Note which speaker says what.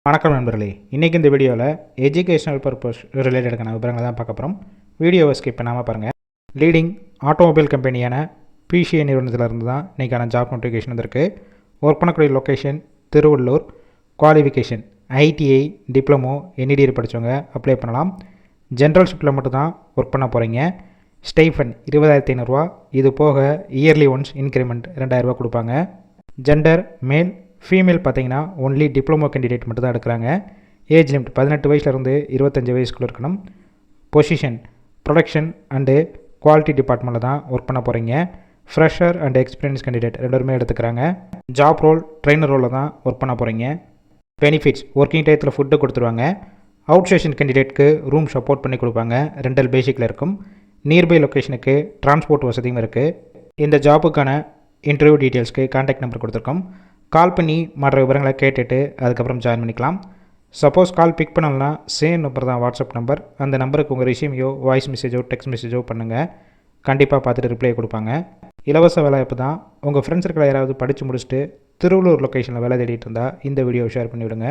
Speaker 1: வணக்கம் நண்பர்களே, இன்றைக்கி இந்த வீடியோவில் எஜுகேஷனல் பர்பஸ் ரிலேட்டடுக்கான விவரங்களை தான் பார்க்க போகிறோம். வீடியோவை ஸ்கிப் பண்ணாமல் பாருங்கள். லீடிங் ஆட்டோமொபைல் கம்பெனியான பிசிஏ நிறுவனத்திலிருந்து தான் இன்றைக்கான ஜாப் நோட்டிஃபிகேஷன் வந்திருக்கு. ஒர்க் பண்ணக்கூடிய location Tiruvallur. Qualification ITI, diploma, என்இடிஆர் படித்தவங்க அப்ளை பண்ணலாம். ஜென்ரல் ஷிஃப்ட்டில் மட்டும் தான் ஒர்க் பண்ண போகிறீங்க. ஸ்டைஃபன் 20,500 இது போக இயர்லி ஒன்ஸ் இன்க்ரிமெண்ட் 2,000 கொடுப்பாங்க. ஜெண்டர் மேல் ஃபீமேல் பார்த்தீங்கன்னா ஒன்லி டிப்ளமோ கேண்டிடேட் மட்டும் தான் எடுக்கிறாங்க. ஏஜ் லிமிட் 18 வயசுலேருந்து 25 வயசுக்குள்ளே இருக்கணும். பொசிஷன் ப்ரொடக்ஷன் அண்டு குவாலிட்டி டிபார்ட்மெண்ட்டில் தான் ஒர்க் பண்ண போகிறீங்க. ஃப்ரெஷர் அண்ட் எக்ஸ்பீரியன்ஸ் கேண்டிடேட் 2 எடுத்துக்கிறாங்க. ஜாப் ரோல் ட்ரெயினர் ரோலில் தான் ஒர்க் பண்ண போகிறீங்க. பெனிஃபிட்ஸ் ஒர்க்கிங் டயத்தில் ஃபுட்டு கொடுத்துருவாங்க. அவுட் ஸ்டேஷன் கேண்டிடேட்க்கு ரூம் சப்போர்ட் பண்ணி கொடுப்பாங்க. ரெண்டல் பேசிக்கில் இருக்கும். நியர்பை லொக்கேஷனுக்கு டிரான்ஸ்போர்ட் வசதியும் இருக்குது. இந்த ஜாப்புக்கான இன்டர்வியூ டீட்டெயில்ஸ்க்கு கான்டாக்ட் நம்பர் கொடுத்துருக்கோம். கால் பண்ணி மற்ற விவரங்களை கேட்டுட்டு அதுக்கப்புறம் ஜாயின் பண்ணிக்கலாம். சப்போஸ் கால் பிக் பண்ணலன்னா சேம் நம்பர் தான் வாட்ஸ்அப் நம்பர். அந்த நம்பருக்கு உங்கள் ரெஸ்யூமையோ வாய்ஸ் மெசேஜோ டெக்ஸ்ட் மெசேஜோ பண்ணுங்கள். கண்டிப்பாக பார்த்துட்டு ரிப்ளை கொடுப்பாங்க. இலவச வேலைவாய்ப்பு தான். உங்கள் ஃப்ரெண்ட்ஸ் இருக்கிற யாராவது படித்து முடிச்சுட்டு திருவள்ளூர் லொக்கேஷனில் வேலை தேடிட்டு இருந்தால் இந்த வீடியோவை ஷேர் பண்ணிவிடுங்க.